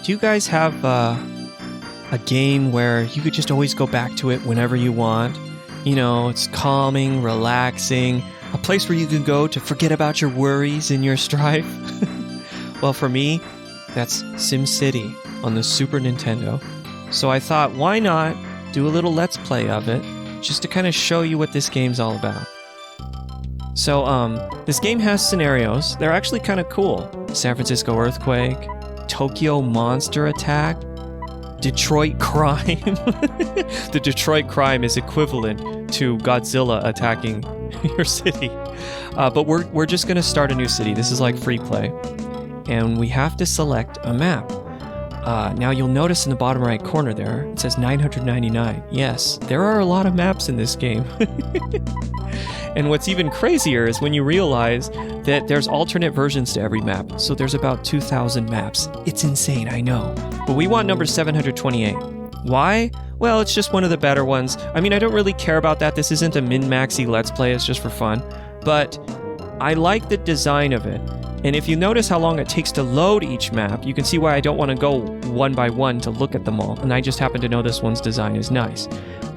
do you guys have a game where you could just always go back to it whenever you want? You know, it's calming, relaxing, a place where you can go to forget about your worries and your strife. Well, for me, that's SimCity on the Super Nintendo. So I thought, why not do a little Let's Play of it, just to kind of show you what this game's all about. So, this game has scenarios. They're actually kind of cool. San Francisco earthquake, Tokyo monster attack, Detroit crime. The Detroit crime is equivalent to Godzilla attacking your city. But we're just going to start a new city. This is like free play. And we have to select a map. Now you'll notice in the bottom right corner there, it says 999. Yes, there are a lot of maps in this game. And what's even crazier is when you realize that there's alternate versions to every map. So there's about 2,000 maps. It's insane, I know. But we want number 728. Why? Well, it's just one of the better ones. I mean, I don't really care about that. This isn't a min-maxy Let's Play. It's just for fun. But I like the design of it. And if you notice how long it takes to load each map, you can see why I don't want to go one by one to look at them all. And I just happen to know this one's design is nice.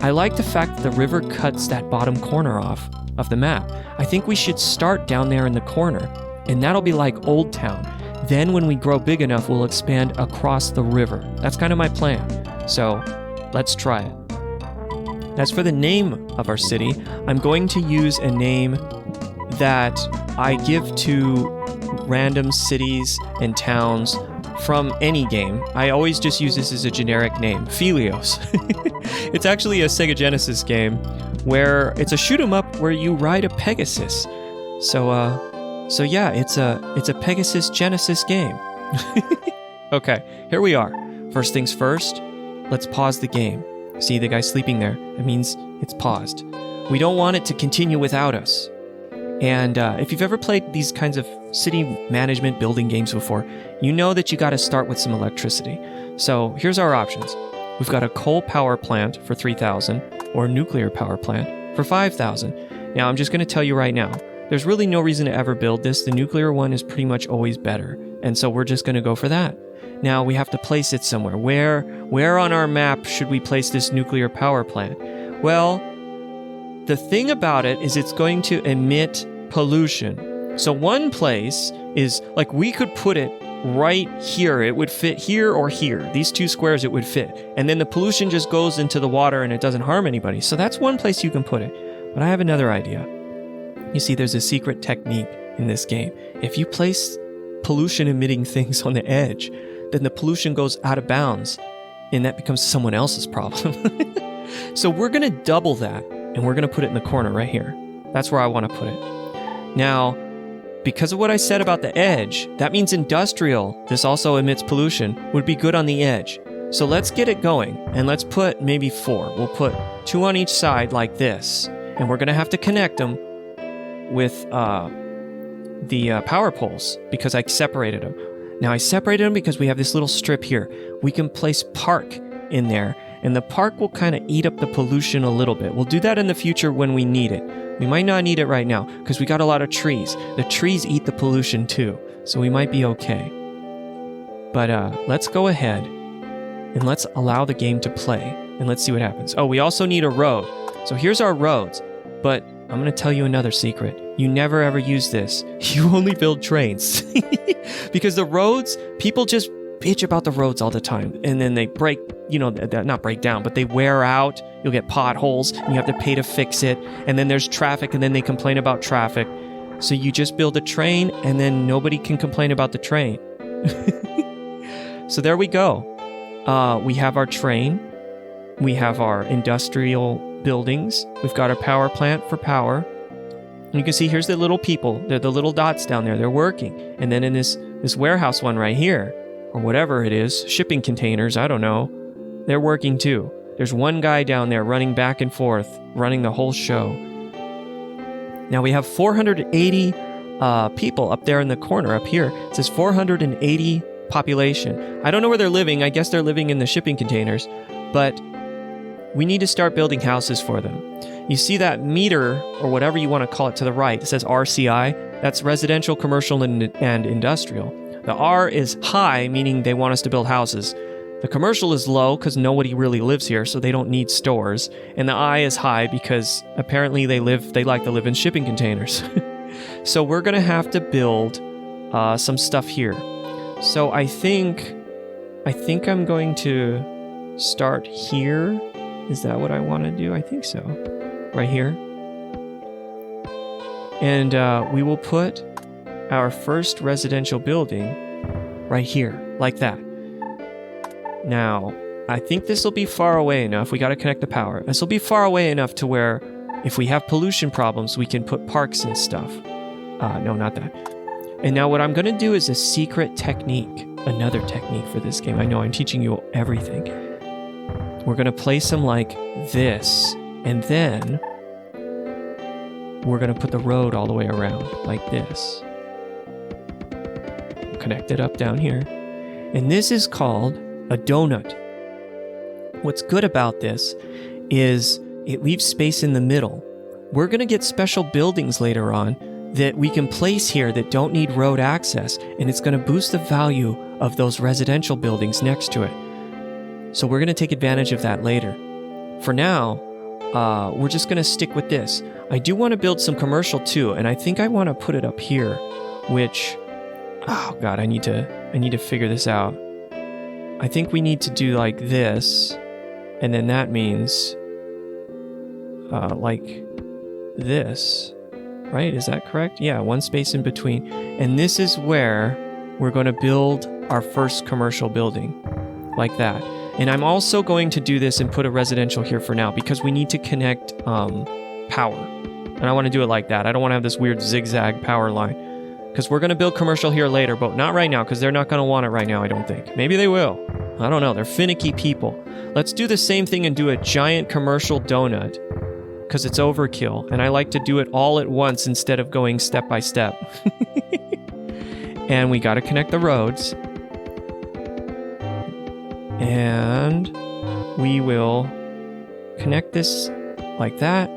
I like the fact that the river cuts that bottom corner off of the map. I think we should start down there in the corner, and that'll be like Old Town. Then when we grow big enough, we'll expand across the river. That's kind of my plan. So let's try it. As for the name of our city, I'm going to use a name that I give to random cities and towns from any game. I always just use this as a generic name, Phelios. It's actually a Sega Genesis game where it's a shoot 'em up where you ride a Pegasus. So yeah, it's a Pegasus Genesis game. Okay, here we are. First things first, let's pause the game. See the guy sleeping there? It means it's paused. We don't want it to continue without us. And if you've ever played these kinds of city management building games before, you know that you got to start with some electricity. So here's our options. We've got a coal power plant for 3,000 or a nuclear power plant for 5,000. Now, I'm just going to tell you right now, there's really no reason to ever build this. The nuclear one is pretty much always better. And so we're just going to go for that. Now, we have to place it somewhere. Where on our map should we place this nuclear power plant? Well, the thing about it is it's going to emit pollution. So one place is, like, we could put it right here. It would fit here or here. These two squares it would fit. And then the pollution just goes into the water and it doesn't harm anybody. So that's one place you can put it. But I have another idea. You see, there's a secret technique in this game. If you place pollution-emitting things on the edge, then the pollution goes out of bounds, and that becomes someone else's problem. So we're going to double that, and we're going to put it in the corner right here. That's where I want to put it. Now, because of what I said about the edge, that means industrial, this also emits pollution, would be good on the edge. So let's get it going, and let's put maybe 4. We'll put 2 on each side like this, and we're going to have to connect them with the power poles because I separated them. Now, I separated them because we have this little strip here. We can place park in there, and the park will kind of eat up the pollution a little bit. We'll do that in the future when we need it. We might not need it right now because we got a lot of trees. The trees eat the pollution too, so we might be okay. But let's go ahead and let's allow the game to play, and let's see what happens. Oh, we also need a road. So here's our roads, but I'm going to tell you another secret. You never ever use this. You only build trains. Because the roads, people just bitch about the roads all the time. And then they break, not break down, but they wear out. You'll get potholes and you have to pay to fix it. And then there's traffic and then they complain about traffic. So you just build a train and then nobody can complain about the train. So there we go. We have our train. We have our industrial buildings. We've got our power plant for power. And you can see here's the little people. They're the little dots down there. They're working. And then in this warehouse one right here, or whatever it is, shipping containers, I don't know, they're working too. There's one guy down there running back and forth, running the whole show. Now we have 480 people up there in the corner up here. It says 480 population. I don't know where they're living. I guess they're living in the shipping containers. But we need to start building houses for them. You see that meter, or whatever you want to call it to the right, it says RCI. That's residential, commercial, and industrial. The R is high, meaning they want us to build houses. The commercial is low because nobody really lives here, so they don't need stores. And the I is high because apparently they like to live in shipping containers. So we're going to have to build some stuff here. So I think I'm going to start here. Is that what I want to do? I think so. Right here. And we will put our first residential building right here, like that. Now, I think this will be far away enough. We got to connect the power. This will be far away enough to where if we have pollution problems, we can put parks and stuff. No, not that. And now what I'm going to do is a secret technique. Another technique for this game. I know I'm teaching you everything. We're going to place them like this. And then we're going to put the road all the way around like this. Connect it up down here. And this is called a donut. What's good about this is it leaves space in the middle. We're going to get special buildings later on that we can place here that don't need road access, and it's going to boost the value of those residential buildings next to it. So we're going to take advantage of that later. For now, we're just going to stick with this. I do want to build some commercial too, and I think I want to put it up here, which, oh god, I need to figure this out. I think we need to do like this, and then that means like this. Right? Is that correct? Yeah, one space in between. And this is where we're going to build our first commercial building. Like that. And I'm also going to do this and put a residential here for now because we need to connect power. And I want to do it like that. I don't want to have this weird zigzag power line. Because we're going to build commercial here later, but not right now because they're not going to want it right now, I don't think. Maybe they will. I don't know. They're finicky people. Let's do the same thing and do a giant commercial donut. Because it's overkill, and I like to do it all at once instead of going step by step. And we got to connect the roads. And we will connect this like that.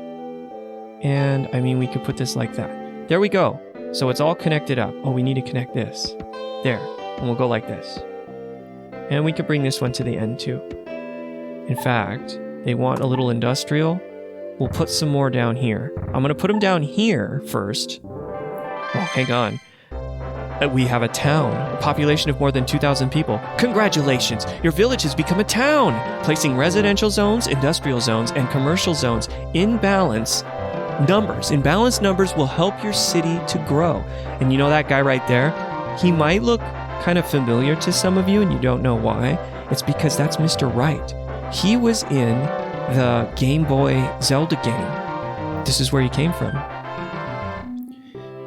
And, I mean, we could put this like that. There we go. So it's all connected up. Oh, we need to connect this. There. And we'll go like this. And we could bring this one to the end, too. In fact, they want a little industrial. We'll put some more down here. I'm going to put them down here first. Oh, hang on. We have a town, a population of more than 2,000 people. Congratulations! Your village has become a town! Placing residential zones, industrial zones, and commercial zones in balanced numbers will help your city to grow. And you know that guy right there? He might look kind of familiar to some of you, and you don't know why. It's because that's Mr. Wright. He was in the Game Boy Zelda game. This is where he came from.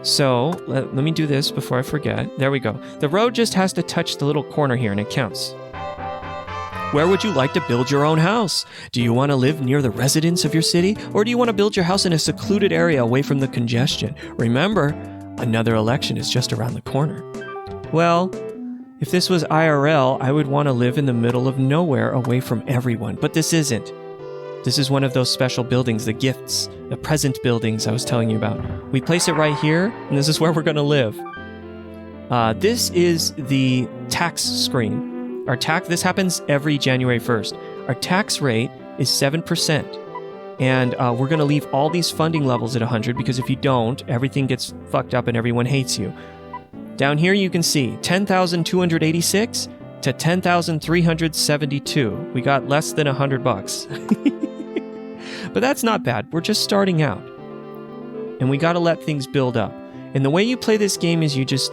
So, let me do this before I forget. There we go. The road just has to touch the little corner here and it counts. Where would you like to build your own house? Do you want to live near the residents of your city? Or do you want to build your house in a secluded area away from the congestion? Remember, another election is just around the corner. Well, if this was IRL, I would want to live in the middle of nowhere away from everyone. But this isn't. This is one of those special buildings, the gifts, the present buildings I was telling you about. We place it right here, and this is where we're going to live. This is the tax screen. This happens every January 1st. Our tax rate is 7%. And we're going to leave all these funding levels at 100 because if you don't, everything gets fucked up and everyone hates you. Down here you can see 10,286 to 10,372. We got less than $100. But that's not bad. We're just starting out. And we got to let things build up. And the way you play this game is you just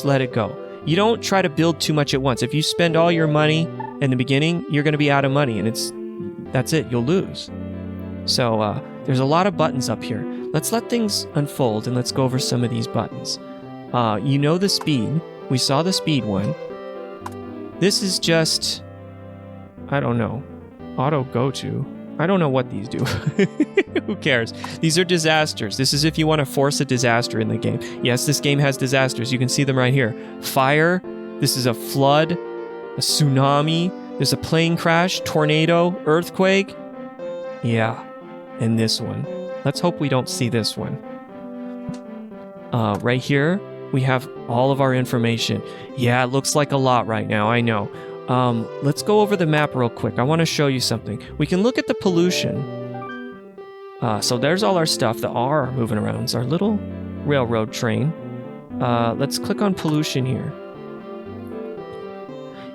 let it go. You don't try to build too much at once. If you spend all your money in the beginning, you're going to be out of money and that's it. You'll lose. So there's a lot of buttons up here. Let's let things unfold and let's go over some of these buttons. You know the speed. We saw the speed one. This is just, I don't know, auto go to. I don't know what these do. Who cares? These are disasters. This is if you want to force a disaster in the game. Yes, this game has disasters. You can see them right here. Fire. This is a flood. A tsunami. There's a plane crash. Tornado. Earthquake. Yeah. And this one. Let's hope we don't see this one. Right here. we have all of our information. Yeah, it looks like a lot right now, I know. Let's go over the map real quick. I want to show you something. We can look at the pollution. So there's all our stuff. The R moving around is our little railroad train. Let's click on pollution here.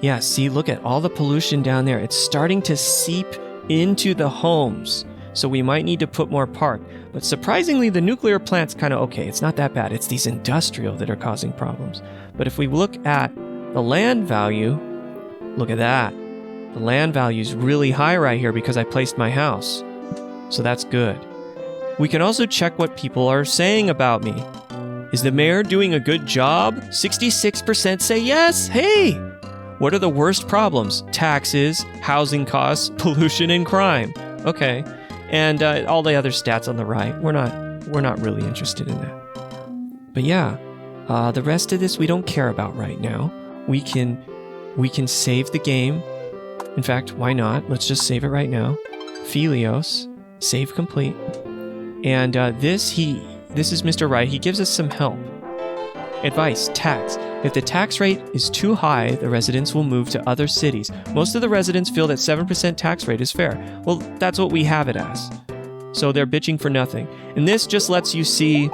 Yeah, see, look at all the pollution down there. It's starting to seep into the homes. So we might need to put more park. But surprisingly, the nuclear plant's kind of okay. It's not that bad. It's these industrial that are causing problems. But if we look at the land value, look at that. The land value is really high right here because I placed my house. So that's good. We can also check what people are saying about me. Is the mayor doing a good job? 66% say yes. Hey! What are the worst problems? Taxes, housing costs, pollution, and crime. Okay. And all the other stats on the right. We're not really interested in that. But yeah, the rest of this we don't care about right now. We can save the game. In fact, why not? Let's just save it right now. Phelios, save complete. And this is Mr. Wright. He gives us some help. Advice, tax. If the tax rate is too high, the residents will move to other cities. Most of the residents feel that 7% tax rate is fair. Well, that's what we have it as. So they're bitching for nothing. And this just lets you see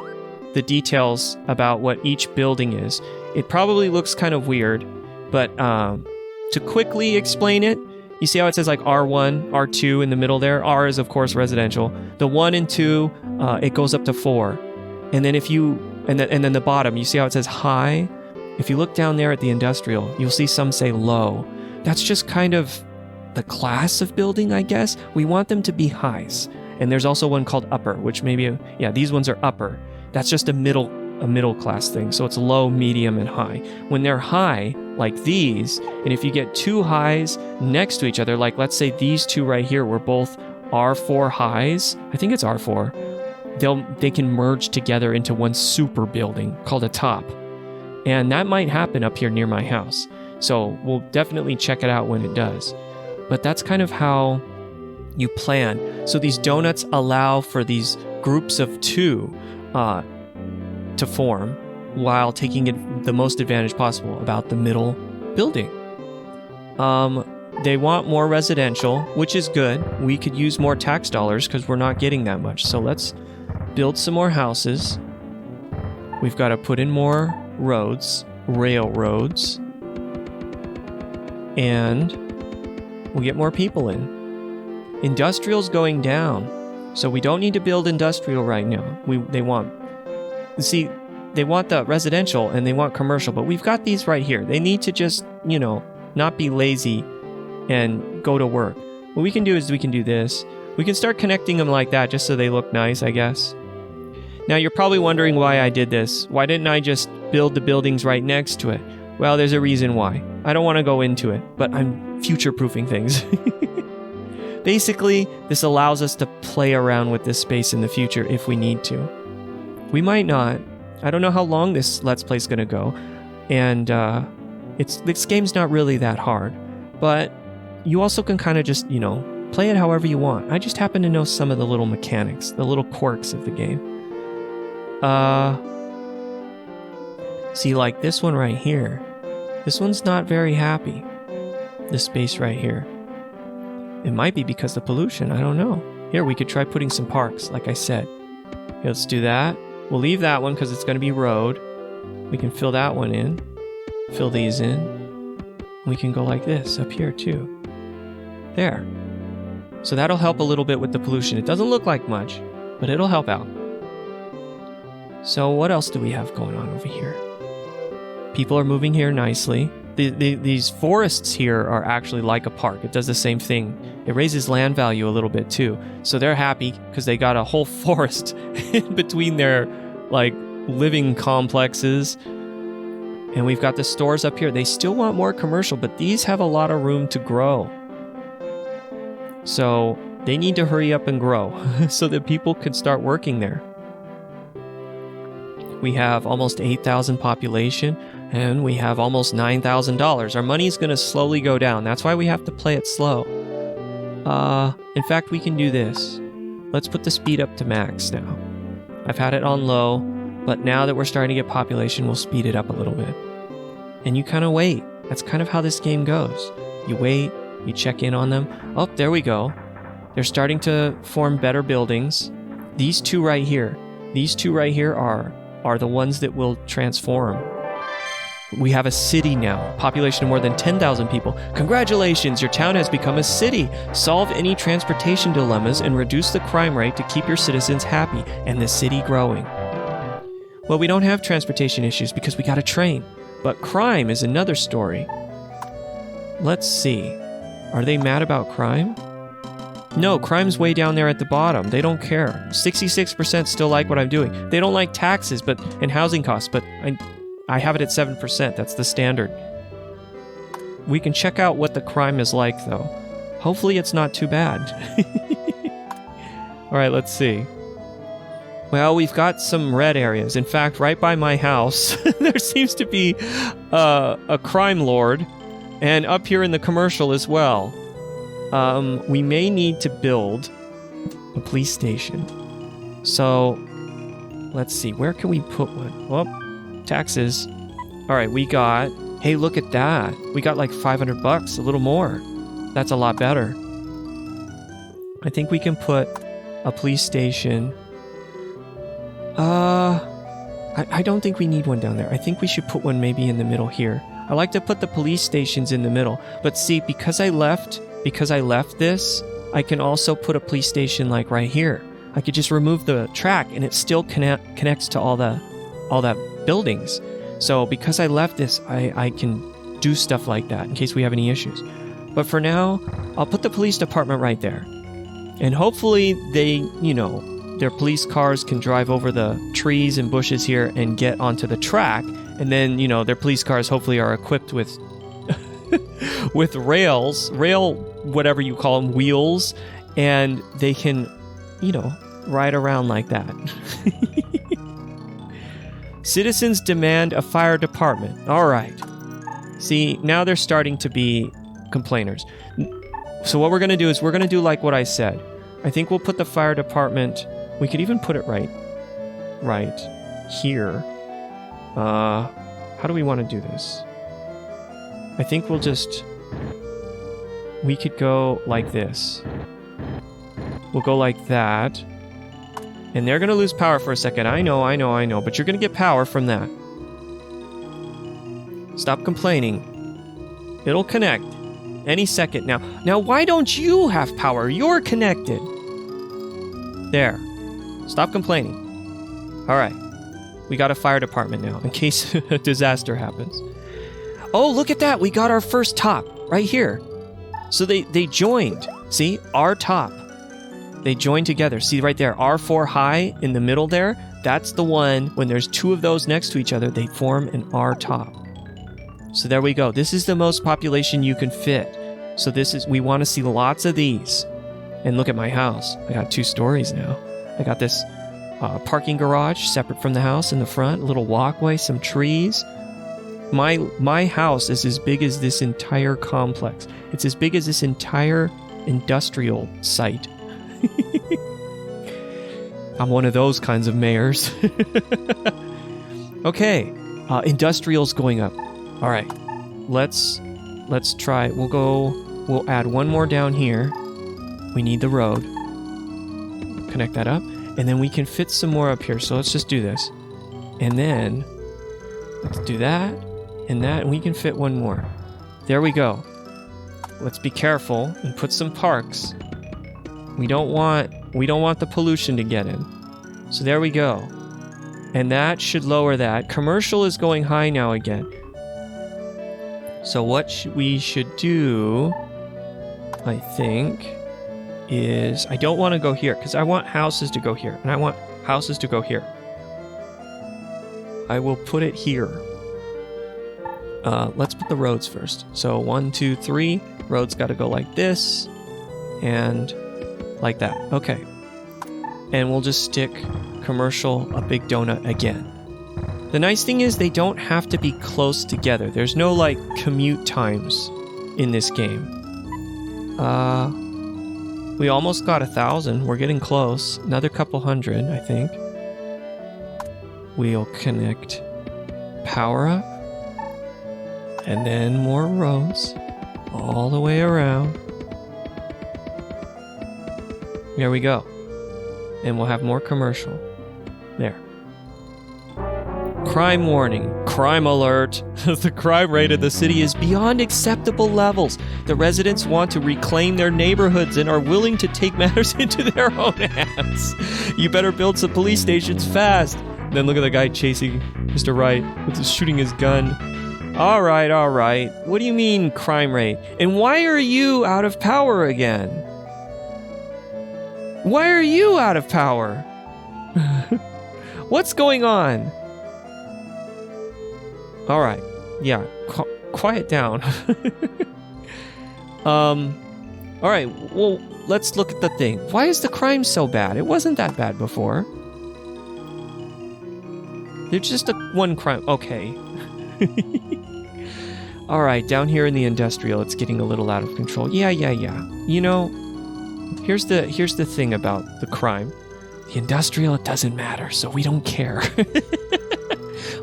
the details about what each building is. It probably looks kind of weird, but to quickly explain it, you see how it says like R1, R2 in the middle there? R is, of course, residential. The 1 and 2, it goes up to 4. And then and then the bottom, you see how it says high? If you look down there at the industrial, you'll see some say low. That's just kind of the class of building, I guess. We want them to be highs. And there's also one called upper, which maybe, yeah, these ones are upper. That's just a middle class thing. So it's low, medium, and high. When they're high, like these, and if you get two highs next to each other, like let's say these two right here were both R4 highs, I think it's R4, they can merge together into one super building called a top. And that might happen up here near my house. So we'll definitely check it out when it does. But that's kind of how you plan. So these donuts allow for these groups of two to form while taking it the most advantage possible about the middle building. They want more residential, which is good. We could use more tax dollars because we're not getting that much. So let's build some more houses. We've got to put in more roads, railroads, and we'll get more people in. Industrial's going down, so we don't need to build industrial right now. They want the residential and they want commercial, but we've got these right here. They need to just, not be lazy and go to work. What we can do is we can do this. We can start connecting them like that just so they look nice, I guess. Now you're probably wondering why I did this. Why didn't I just build the buildings right next to it? Well, there's a reason why. I don't want to go into it, but I'm future-proofing things. Basically, this allows us to play around with this space in the future if we need to. We might not. I don't know how long this Let's Play is going to go, and this game's not really that hard, but you also can kind of just, play it however you want. I just happen to know some of the little mechanics, the little quirks of the game. See, like this one right here. This one's not very happy. This space right here. It might be because of pollution, I don't know. Here, we could try putting some parks, like I said. Here, let's do that. We'll leave that one because it's going to be road. We can fill that one in. Fill these in. We can go like this up here too. There. So that'll help a little bit with the pollution. It doesn't look like much, but it'll help out. So what else do we have going on over here? People are moving here nicely. These forests here are actually like a park. It does the same thing. It raises land value a little bit too. So they're happy because they got a whole forest in between their living complexes. And we've got the stores up here. They still want more commercial, but these have a lot of room to grow. So they need to hurry up and grow so that people can start working there. We have almost 8,000 population, and we have almost $9,000. Our money's going to slowly go down. That's why we have to play it slow. In fact, we can do this. Let's put the speed up to max now. I've had it on low. But now that we're starting to get population, we'll speed it up a little bit. And you kind of wait. That's kind of how this game goes. You wait, you check in on them. Oh, there we go. They're starting to form better buildings. These two right here are the ones that will transform. We have a city now, population of more than 10,000 people. Congratulations, your town has become a city. Solve any transportation dilemmas and reduce the crime rate to keep your citizens happy and the city growing. Well, we don't have transportation issues because we got a train, but crime is another story. Let's see. Are they mad about crime? No, crime's way down there at the bottom. They don't care. 66% still like what I'm doing. They don't like taxes and housing costs, but I have it at 7%. That's the standard. We can check out what the crime is like, though. Hopefully it's not too bad. All right, let's see. Well, we've got some red areas. In fact, right by my house, there seems to be a crime lord. And up here in the commercial as well. We may need to build a police station. So, let's see. Where can we put one? Well, taxes. All right, we got... Hey, look at that. We got like $500, a little more. That's a lot better. I think we can put a police station. I don't think we need one down there. I think we should put one maybe in the middle here. I like to put the police stations in the middle. But see, because I left this, I can also put a police station like right here. I could just remove the track and it still connects to all that buildings. So because I left this, I can do stuff like that in case we have any issues. But for now, I'll put the police department right there. And hopefully they, their police cars can drive over the trees and bushes here and get onto the track. And then, their police cars hopefully are equipped with with rail, whatever you call them, wheels, and they can, ride around like that. Citizens demand a fire department. All right. See, now they're starting to be complainers. So what we're going to do is we're going to do like what I said. I think we'll put the fire department... We could even put it right here. How do we want to do this? I think we could go like this. We'll go like that. And they're going to lose power for a second. I know, but you're going to get power from that. Stop complaining. It'll connect any second now. Now, why don't you have power? You're connected. There. Stop complaining. All right. We got a fire department now in case a disaster happens. Oh, look at that. We got our first top right here. So they joined. See? Our top. They joined together. See right there. R4 high in the middle there. That's the one. When there's two of those next to each other, they form an R top. So there we go. This is the most population you can fit. So we want to see lots of these. And look at my house. I got 2 stories now. I got this parking garage separate from the house in the front, a little walkway, some trees. My house is as big as this entire complex. It's as big as this entire industrial site. I'm one of those kinds of mayors. Okay, industrial's going up. All right, let's try. We'll add one more down here. We need the road. Connect that up. And then we can fit some more up here. So let's just do this. And then let's do that and that. And we can fit one more. There we go. Let's be careful and put some parks. We don't want the pollution to get in. So there we go. And that should lower that. Commercial is going high now again. So what we should do, I think, is I don't want to go here because I want houses to go here and I want houses to go here. I will put it here. Let's put the roads first. So 1, 2, 3. Roads got to go like this and like that. Okay. And we'll just stick commercial, a big donut again. The nice thing is they don't have to be close together. There's no like commute times in this game. We almost got 1,000. We're getting close. Another couple hundred, I think. we'll connect power up, and then more roads all the way around. There we go. And we'll have more commercial. There. Crime warning. Crime alert. The crime rate in the city is beyond acceptable levels. The residents want to reclaim their neighborhoods and are willing to take matters into their own hands. You better build some police stations fast. And then look at the guy chasing Mr. Wright shooting his gun. All right. What do you mean crime rate? And why are you out of power again? Why are you out of power? What's going on? All right. Yeah. Quiet down. All right. Well, let's look at the thing. Why is the crime so bad? It wasn't that bad before. There's just one crime. Okay. All right. Down here in the industrial, it's getting a little out of control. Yeah. You know, here's the thing about the crime. The industrial, it doesn't matter, so we don't care.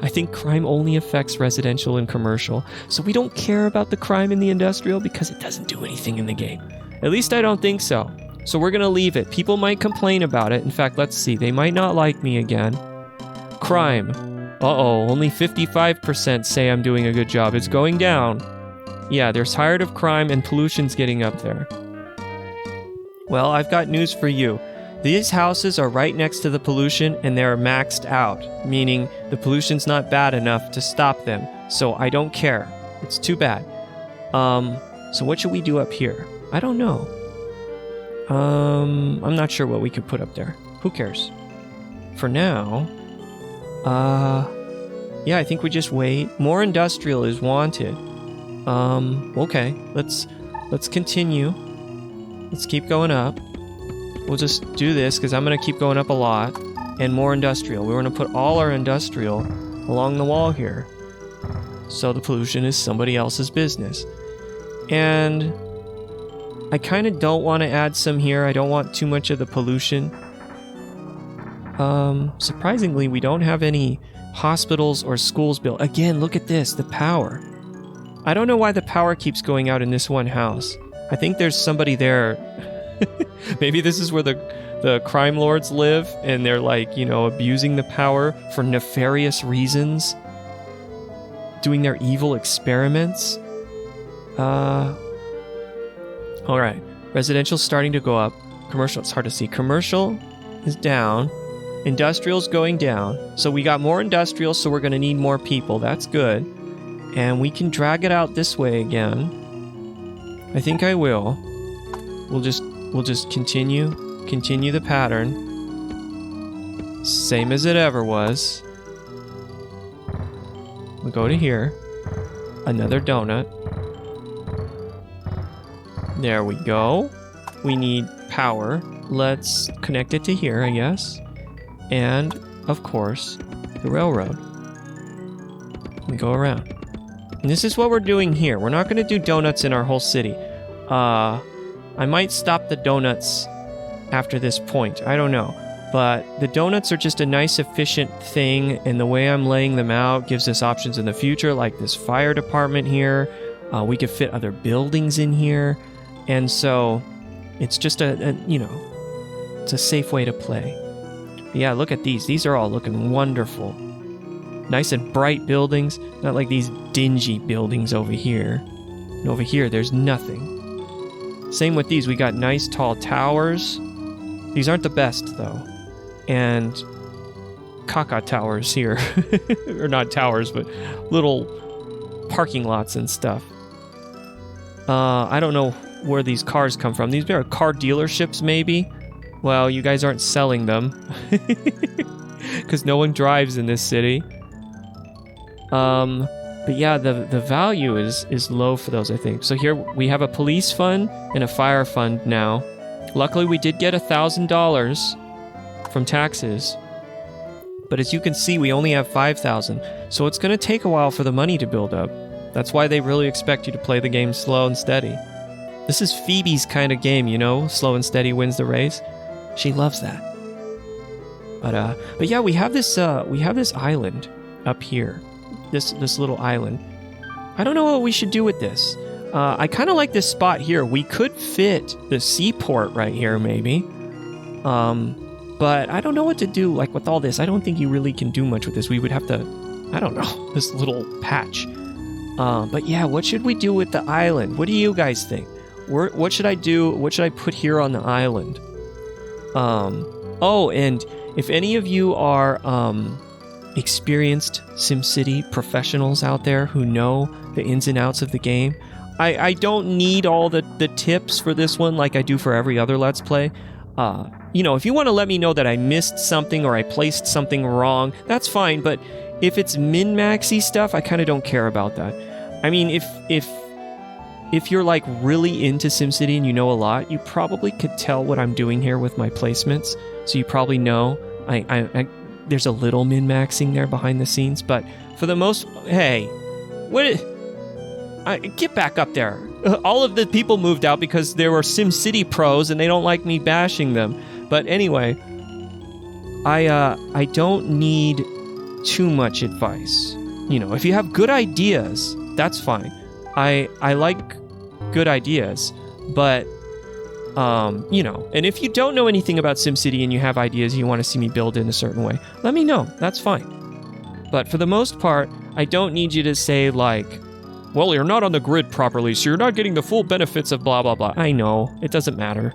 I think crime only affects residential and commercial, so we don't care about the crime in the industrial because it doesn't do anything in the game. At least I don't think so. So we're gonna leave it. People might complain about it. In fact, let's see. They might not like me again. Crime. Uh-oh, only 55% say I'm doing a good job. It's going down. Yeah, they're tired of crime and pollution's getting up there. Well, I've got news for you. These houses are right next to the pollution and they're maxed out, meaning the pollution's not bad enough to stop them. So I don't care. It's too bad. So what should we do up here? I don't know. I'm not sure what we could put up there. Who cares? For now, yeah, I think we just wait. More industrial is wanted. Okay, let's continue. Let's keep going up. We'll just do this because I'm going to keep going up a lot. And more industrial. We're going to put all our industrial along the wall here. So the pollution is somebody else's business. And I kind of don't want to add some here. I don't want too much of the pollution. Surprisingly, we don't have any hospitals or schools built. Again, look at this, the power. I don't know why the power keeps going out in this one house. I think there's somebody there. Maybe this is where the crime lords live and they're like, you know, abusing the power for nefarious reasons. Doing their evil experiments. Alright. Residential's starting to go up. Commercial, it's hard to see. Commercial is down. Industrial's going down. So we got more industrial, so we're going to need more people. That's good. And we can drag it out this way again. I think I will. We'll just continue the pattern. Same as it ever was. We'll go to here. Another donut. There we go. We need power. Let's connect it to here, I guess. And, of course, the railroad. We go around. And this is what we're doing here. We're not going to do donuts in our whole city. I might stop the donuts after this point. I don't know. But the donuts are just a nice, efficient thing, and the way I'm laying them out gives us options in the future, like this fire department here. We could fit other buildings in here. And so it's just it's a safe way to play. But yeah, look at these. These are all looking wonderful. Nice and bright buildings, not like these dingy buildings over here. And over here, there's nothing. Same with these. We got nice tall towers. These aren't the best, though. And caca towers here. Or not towers, but little parking lots and stuff. I don't know where these cars come from. These are car dealerships, maybe? Well, you guys aren't selling them. Because no one drives in this city. But yeah, the value is low for those, I think. So here we have a police fund and a fire fund now. Luckily, we did get $1,000 from taxes. But as you can see, we only have 5,000. So it's going to take a while for the money to build up. That's why they really expect you to play the game slow and steady. This is Phoebe's kind of game, you know? Slow and steady wins the race. She loves that. But yeah, we have this island up here. This little island. I don't know what we should do with this. I kind of like this spot here. We could fit the seaport right here, maybe. But I don't know what to do, like, with all this. I don't think you really can do much with this. We would have to, I don't know, this little patch. But yeah, what should we do with the island? What do you guys think? What should I do? What should I put here on the island? Oh, and if any of you are experienced SimCity professionals out there who know the ins and outs of the game, I don't need all the tips for this one like I do for every other Let's Play. You know, if you want to let me know that I missed something or I placed something wrong, that's fine, but if it's min-maxy stuff, I kind of don't care about that. I mean, if you're like really into SimCity and you know a lot, you probably could tell what I'm doing here with my placements. So you probably know I there's a little min-maxing there behind the scenes, but for the most, hey, get back up there. All of the people moved out because there were SimCity pros and they don't like me bashing them. But anyway, I don't need too much advice. You know, if you have good ideas, that's fine. I like good ideas, but you know, and if you don't know anything about SimCity and you have ideas you want to see me build in a certain way, let me know. That's fine. But for the most part, I don't need you to say like, well, you're not on the grid properly, so you're not getting the full benefits of blah, blah, blah. I know. It doesn't matter.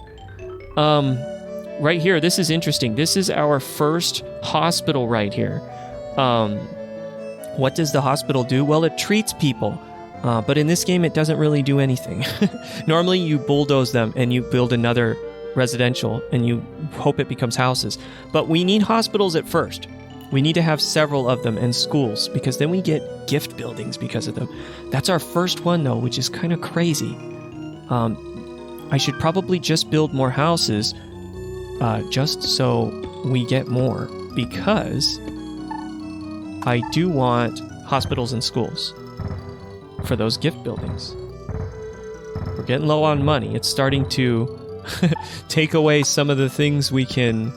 Right here, this is interesting. This is our first hospital right here. What does the hospital do? Well, it treats people. But in this game, it doesn't really do anything. Normally, you bulldoze them and you build another residential and you hope it becomes houses. But we need hospitals at first. We need to have several of them and schools because then we get gift buildings because of them. That's our first one, though, which is kind of crazy. I should probably just build more houses just so we get more because I do want hospitals and schools for those gift buildings. We're getting low on money. It's starting to take away some of the things we can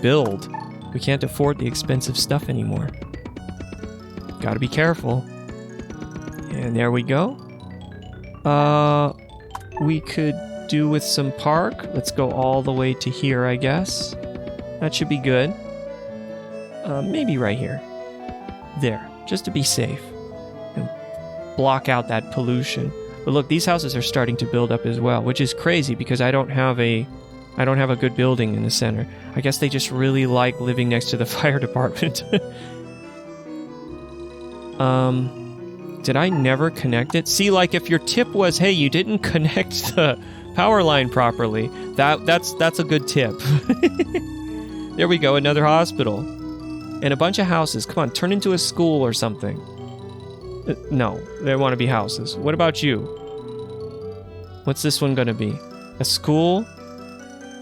build. We can't afford the expensive stuff anymore. Gotta be careful. And there we go. We could do with some park. Let's go all the way to here, I guess. That should be good. Maybe right here. There, just to be safe. And block out that pollution. But look, these houses are starting to build up as well, which is crazy because I don't have a good building in the center. I guess they just really like living next to the fire department. Did I never connect it? See, like if your tip was, hey, you didn't connect the power line properly, that's a good tip. There we go, another hospital. And a bunch of houses. Come on, turn into a school or something. No, they want to be houses. What about you? What's this one gonna be? A school?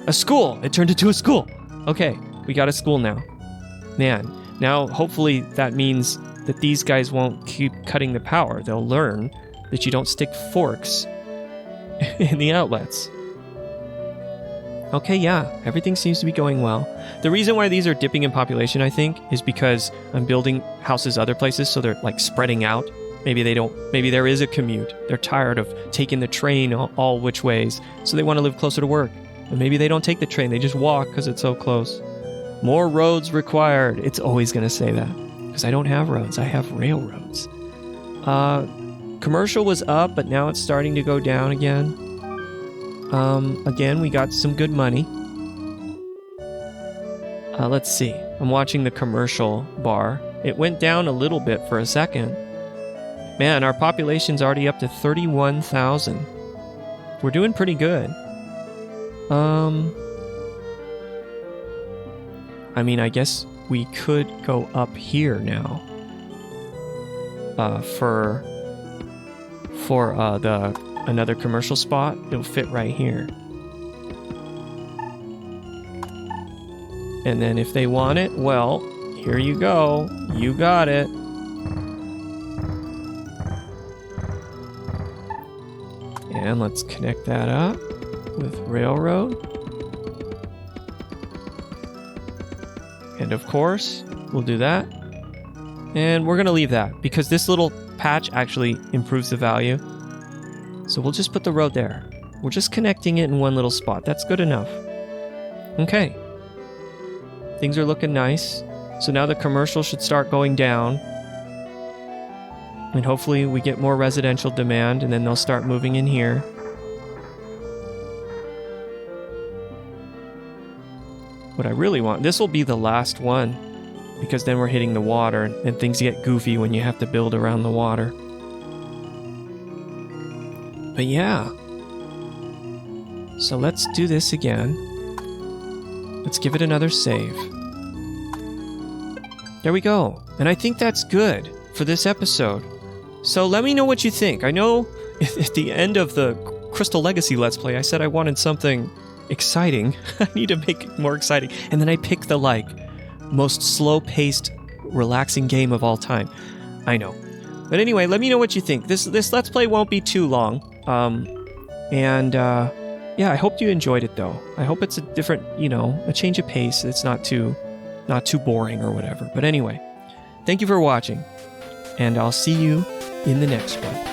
A school! It turned into a school! Okay, we got a school now. Man, now hopefully that means that these guys won't keep cutting the power. They'll learn that you don't stick forks in the outlets. Okay, yeah, everything seems to be going well. The reason why these are dipping in population, I think, is because I'm building houses other places, so they're like spreading out. Maybe there is a commute. They're tired of taking the train all which ways, so they want to live closer to work. And maybe they don't take the train, they just walk because it's so close. More roads required. It's always going to say that. Because I don't have roads, I have railroads. Commercial was up, but now it's starting to go down again. Again, we got some good money. Let's see. I'm watching the commercial bar. It went down a little bit for a second. Man, our population's already up to 31,000. We're doing pretty good. I mean, I guess we could go up here now. For another commercial spot. It'll fit right here. And then if they want it, well, here you go. You got it. And let's connect that up with railroad. And of course, we'll do that. And we're going to leave that because this little patch actually improves the value. So we'll just put the road there. We're just connecting it in one little spot. That's good enough. Okay. Things are looking nice. So now the commercial should start going down. And hopefully we get more residential demand and then they'll start moving in here. What I really want, this will be the last one, because then we're hitting the water and things get goofy when you have to build around the water. But yeah. So let's do this again. Let's give it another save. There we go. And I think that's good for this episode. So let me know what you think. I know at the end of the Crystal Legacy Let's Play, I said I wanted something exciting. I need to make it more exciting. And then I picked the, most slow-paced, relaxing game of all time. I know. But anyway, let me know what you think. This Let's Play won't be too long. Yeah, I hope you enjoyed it, though. I hope it's a different, a change of pace. It's not too boring or whatever. But anyway, thank you for watching. And I'll see you in the next one.